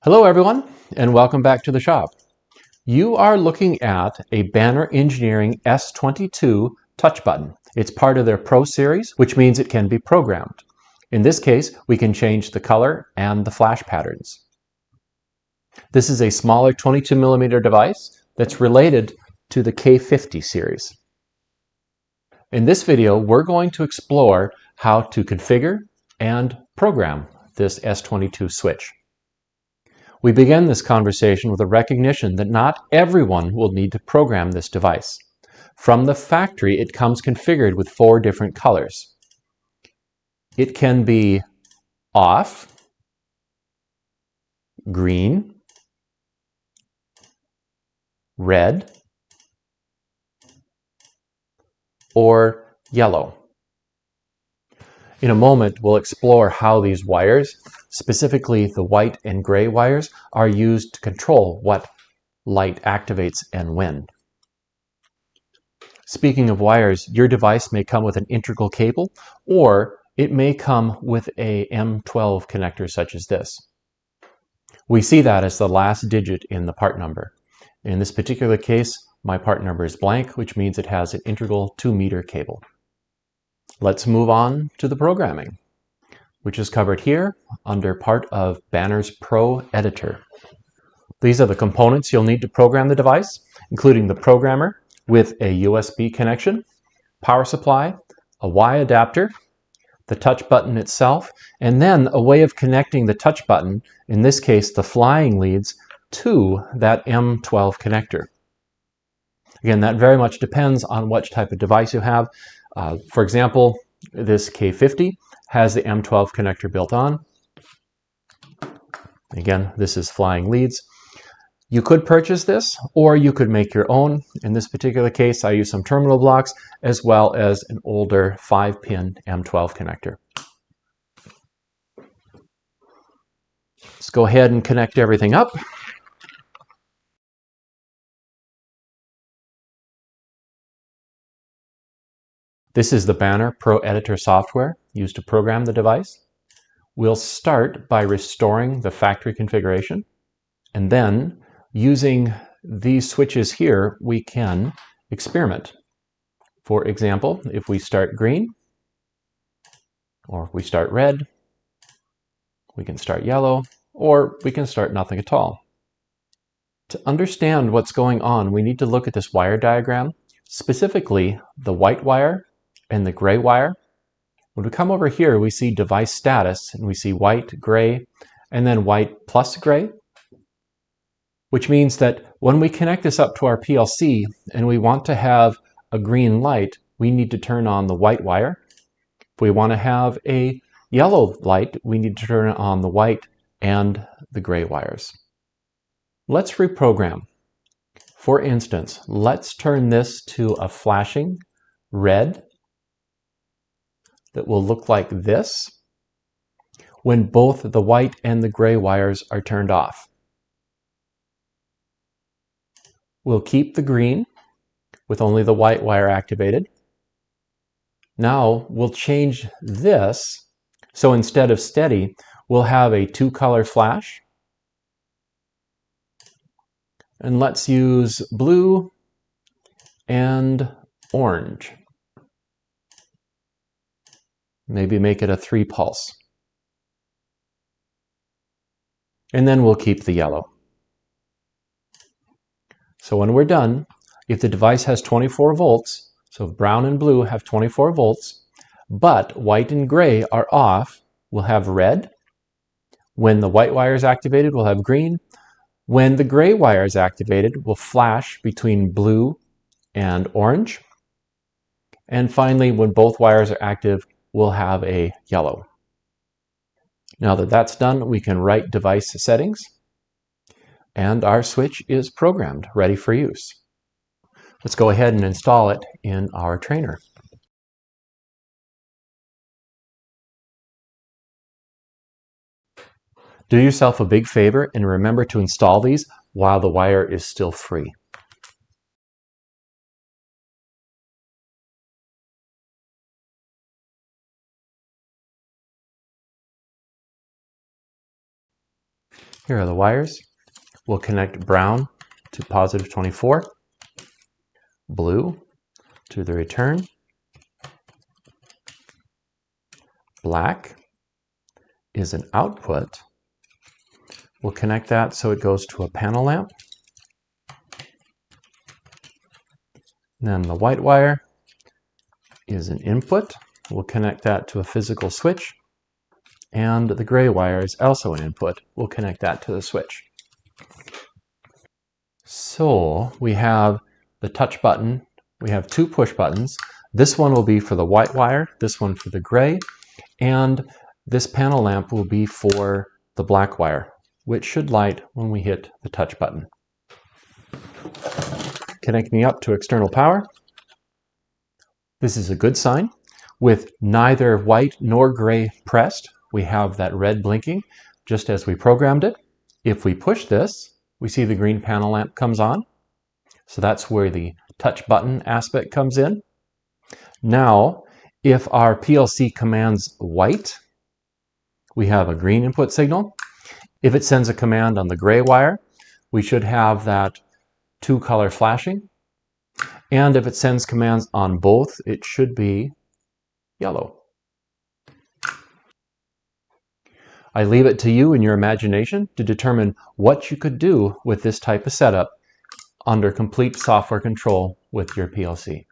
Hello everyone, and welcome back to the shop. You are looking at a Banner Engineering S22 touch button. It's part of their Pro Series, which means it can be programmed. In this case, we can change the color and the flash patterns. This is a smaller 22mm device that's related to the K50 series. In this video, we're going to explore how to configure and program this S22 switch. We begin this conversation with a recognition that not everyone will need to program this device. From the factory, it comes configured with 4 different colors. It can be off, green, red, or yellow. In a moment, we'll explore how these wires, specifically the white and gray wires, are used to control what light activates and when. Speaking of wires, your device may come with an integral cable, or it may come with a M12 connector such as this. We see that as the last digit in the part number. In this particular case, my part number is blank, which means it has an integral 2-meter cable. Let's move on to the programming, which is covered here under part of Banner's Pro Editor. These are the components you'll need to program the device, including the programmer with a USB connection, power supply, a Y adapter, the touch button itself, and then a way of connecting the touch button, in this case the flying leads, to that M12 connector. Again, that very much depends on which type of device you have. For example, this K50 has the M12 connector built on. Again, this is flying leads. You could purchase this, or you could make your own. In this particular case, I use some terminal blocks as well as an older 5-pin M12 connector. Let's go ahead and connect everything up. This is the Banner Pro Editor software used to program the device. We'll start by restoring the factory configuration, and then using these switches here, we can experiment. For example, if we start green, or if we start red, we can start yellow, or we can start nothing at all. To understand what's going on, we need to look at this wire diagram, specifically the white wire and the gray wire. When we come over here, we see device status, and we see white, gray, and then white plus gray, which means that when we connect this up to our PLC and we want to have a green light, we need to turn on the white wire. If we want to have a yellow light, we need to turn on the white and the gray wires. Let's reprogram. For instance, let's turn this to a flashing red that will look like this when both the white and the gray wires are turned off. We'll keep the green with only the white wire activated. Now we'll change this, so instead of steady, we'll have a 2-color flash. And let's use blue and orange. Maybe make it a 3-pulse. And then we'll keep the yellow. So when we're done, if the device has 24 volts, so brown and blue have 24 volts, but white and gray are off, we'll have red. When the white wire is activated, we'll have green. When the gray wire is activated, we'll flash between blue and orange. And finally, when both wires are active, we'll have a yellow. Now that that's done, we can write device settings, and our switch is programmed, ready for use. Let's go ahead and install it in our trainer. Do yourself a big favor and remember to install these while the wire is still free. Here are the wires. We'll connect brown to positive 24, blue to the return, black is an output. We'll connect that so it goes to a panel lamp. Then the white wire is an input. We'll connect that to a physical switch. And the gray wire is also an input. We'll connect that to the switch. So we have the touch button. We have two push buttons. This one will be for the white wire, this one for the gray, and this panel lamp will be for the black wire, which should light when we hit the touch button. Connecting up to external power. This is a good sign. With neither white nor gray pressed, we have that red blinking, just as we programmed it. If we push this, we see the green panel lamp comes on. So that's where the touch button aspect comes in. Now, if our PLC commands white, we have a green input signal. If it sends a command on the gray wire, we should have that two-color flashing. And if it sends commands on both, it should be yellow. I leave it to you in your imagination to determine what you could do with this type of setup under complete software control with your PLC.